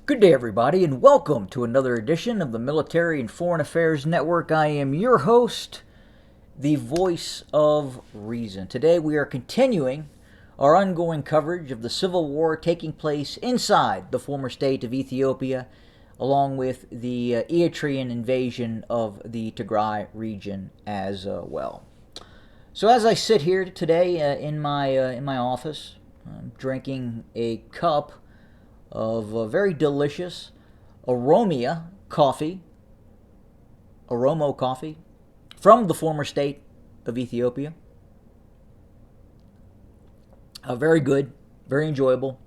Good day, everybody, and welcome to another edition of the Military and Foreign Affairs Network. I am your host, the voice of reason. Today we are continuing our ongoing coverage of the civil war taking place inside the former state of Ethiopia, along with the Eritrean invasion of the Tigray region as well. So as I sit here today in my office, I'm drinking a cup of very delicious Oromo coffee from the former state of Ethiopia. Very good, very enjoyable.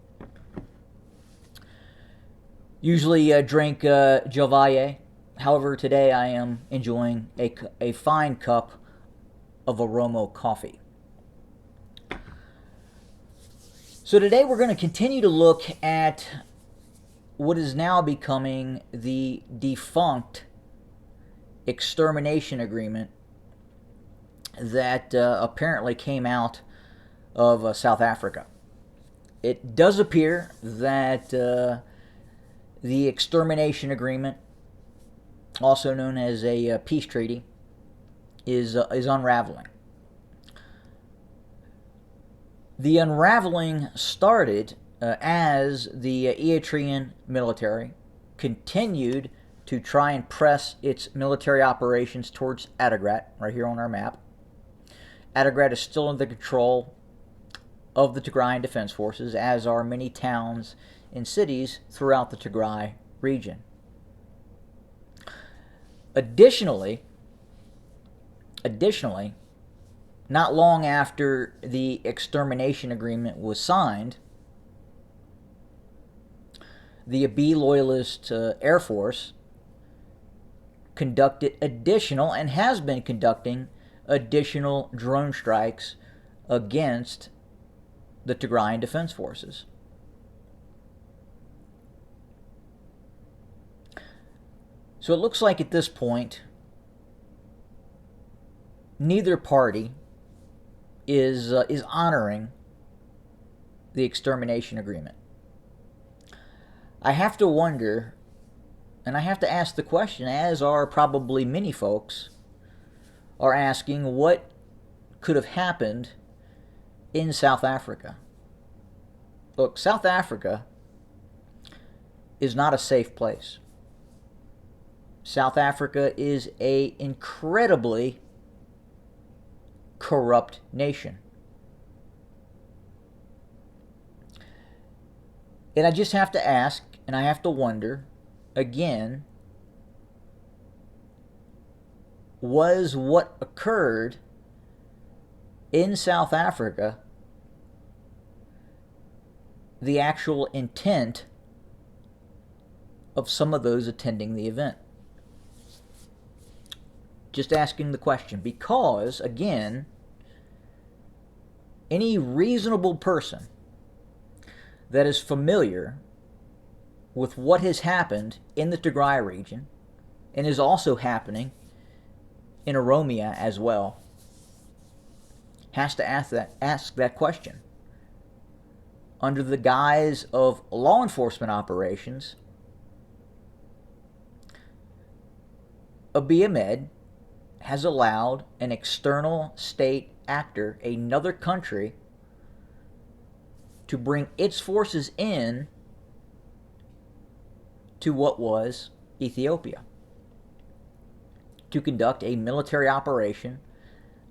Usually drink Jovaye. However, today I am enjoying a fine cup of Oromo coffee. So today we're going to continue to look at what is now becoming the defunct extermination agreement that apparently came out of South Africa. It does appear that the extermination agreement, also known as a peace treaty, is unraveling. The unraveling started as the Eritrean military continued to try and press its military operations towards Adigrat, right here on our map. Adigrat is still under the control of the Tigrayan Defense Forces, as are many towns and cities throughout the Tigray region. Additionally, not long after the extermination agreement was signed, the Abiy loyalist Air Force conducted additional, and has been conducting additional, drone strikes against the Tigrayan Defense Forces. So it looks like at this point, neither party is honoring the extermination agreement. I have to wonder, and I have to ask the question, as are probably many folks are asking, what could have happened in South Africa? Look, South Africa is not a safe place. South Africa is an incredibly corrupt nation. And I just have to ask, and I have to wonder, again, was what occurred in South Africa the actual intent of some of those attending the event? Just asking the question, because, again, any reasonable person that is familiar with what has happened in the Tigray region, and is also happening in Oromo as well, has to ask that question. Under the guise of law enforcement operations, Abiy Ahmed has allowed an external state actor, another country, to bring its forces in to what was Ethiopia, to conduct a military operation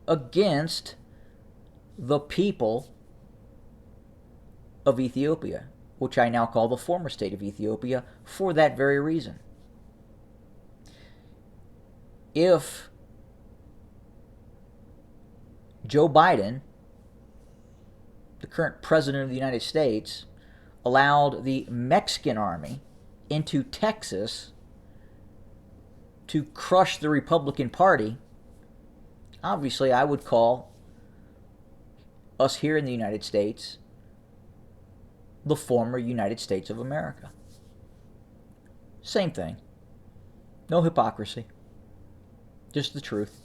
against the people of Ethiopia, which I now call the former state of Ethiopia, for that very reason. If Joe Biden, the current president of the United States, allowed the Mexican army into Texas to crush the Republican Party, obviously I would call us here in the United States the former United States of America. Same thing. No hypocrisy. Just the truth.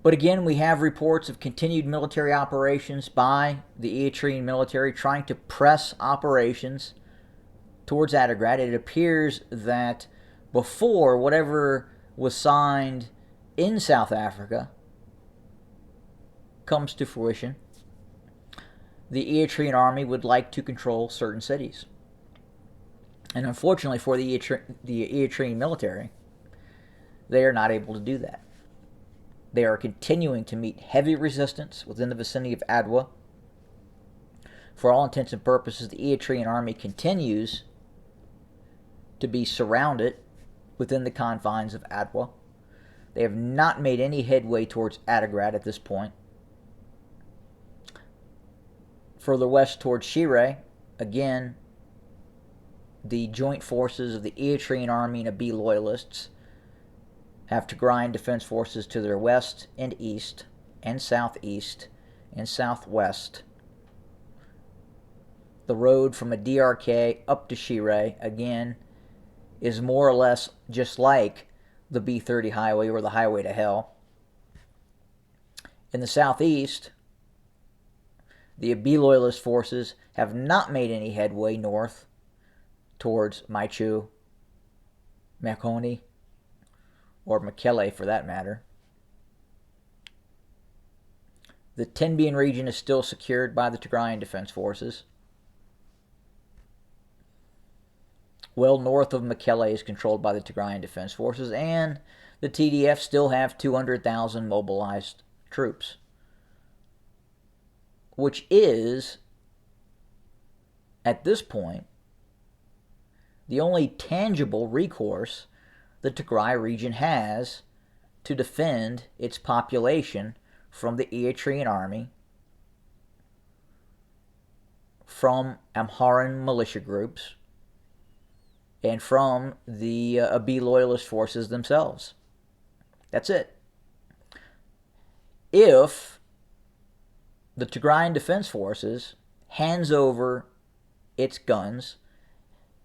But again, we have reports of continued military operations by the Eritrean military trying to press operations towards Adigrat. It appears that before whatever was signed in South Africa comes to fruition, the Eritrean army would like to control certain cities. And unfortunately for the Eritrean military, they are not able to do that. They are continuing to meet heavy resistance within the vicinity of Adwa. For all intents and purposes, the Eritrean army continues to be surrounded within the confines of Adwa. They have not made any headway towards Adigrat at this point. Further west towards Shire, again, the joint forces of the Eritrean army and Abiy loyalists have Tigrayan defense forces to their west and east and southeast and southwest. The road from a DRK up to Shire, again, is more or less just like the B30 highway or the highway to hell. In the southeast, the Abiy loyalist forces have not made any headway north towards Maichu, Mekoni, or Mekele for that matter. The Tenbian region is still secured by the Tigrayan defense forces. Well north of Mekele is controlled by the Tigrayan defense forces, and the TDF still have 200,000 mobilized troops, which is, at this point, the only tangible recourse the Tigray region has to defend its population from the Eritrean army, from Amharan militia groups, and from the Abiy loyalist forces themselves. That's it. If the Tigrayan defense forces hands over its guns,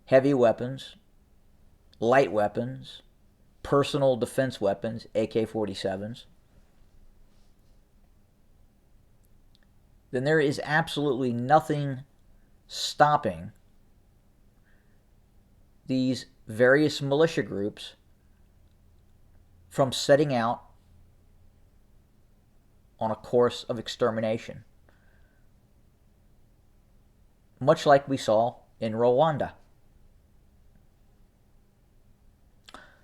heavy weapons, light weapons, personal defense weapons, AK-47s, then there is absolutely nothing stopping these various militia groups from setting out on a course of extermination, much like we saw in Rwanda.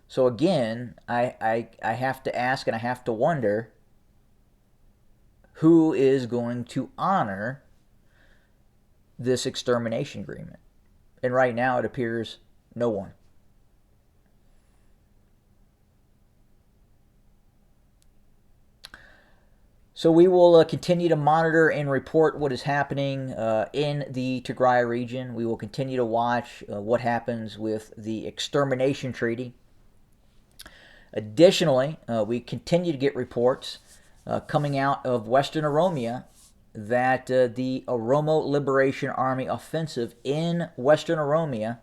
So again, I have to ask and I have to wonder, who is going to honor this extermination agreement? And right now it appears no one. So we will continue to monitor and report what is happening in the Tigray region. We will continue to watch what happens with the extermination treaty. Additionally, we continue to get reports coming out of Western Oromia that the Oromo Liberation Army offensive in Western Oromia,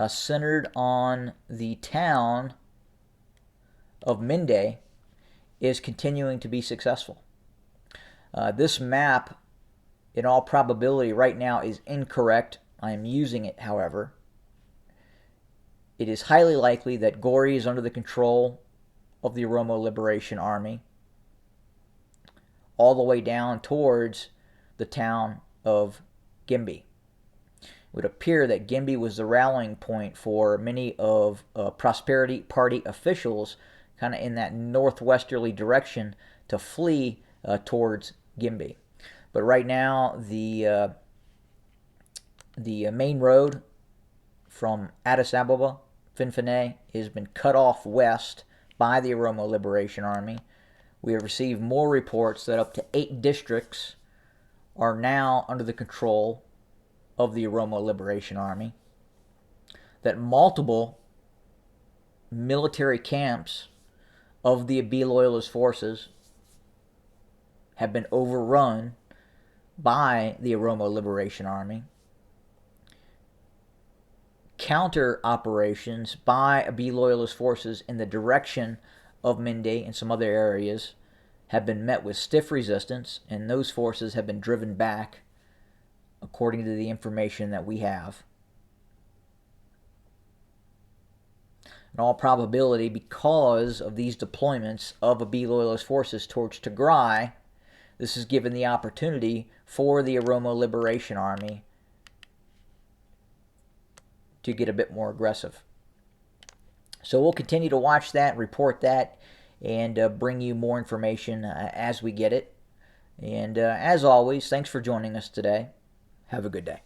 centered on the town of Minde, is continuing to be successful. This map, in all probability, right now is incorrect. I am using it, however. It is highly likely that Gori is under the control of the Oromo Liberation Army, all the way down towards the town of Gimbi. It would appear that Gimbi was the rallying point for many of Prosperity Party officials, kind of in that northwesterly direction, to flee towards Gimbi. But right now, the main road from Addis Ababa, Finfine, has been cut off west by the Oromo Liberation Army. We have received more reports that up to 8 districts are now under the control of the Oromo Liberation Army, that multiple military camps of the Abiy loyalist forces have been overrun by the Oromo Liberation Army. Counter operations by Abiy loyalist forces in the direction of Minde and some other areas have been met with stiff resistance, and those forces have been driven back, according to the information that we have. in all probability, because of these deployments of Abiy loyalist forces towards Tigray, this has given the opportunity for the Oromo Liberation Army to get a bit more aggressive. So we'll continue to watch that, report that, and bring you more information as we get it. And as always, thanks for joining us today. Have a good day.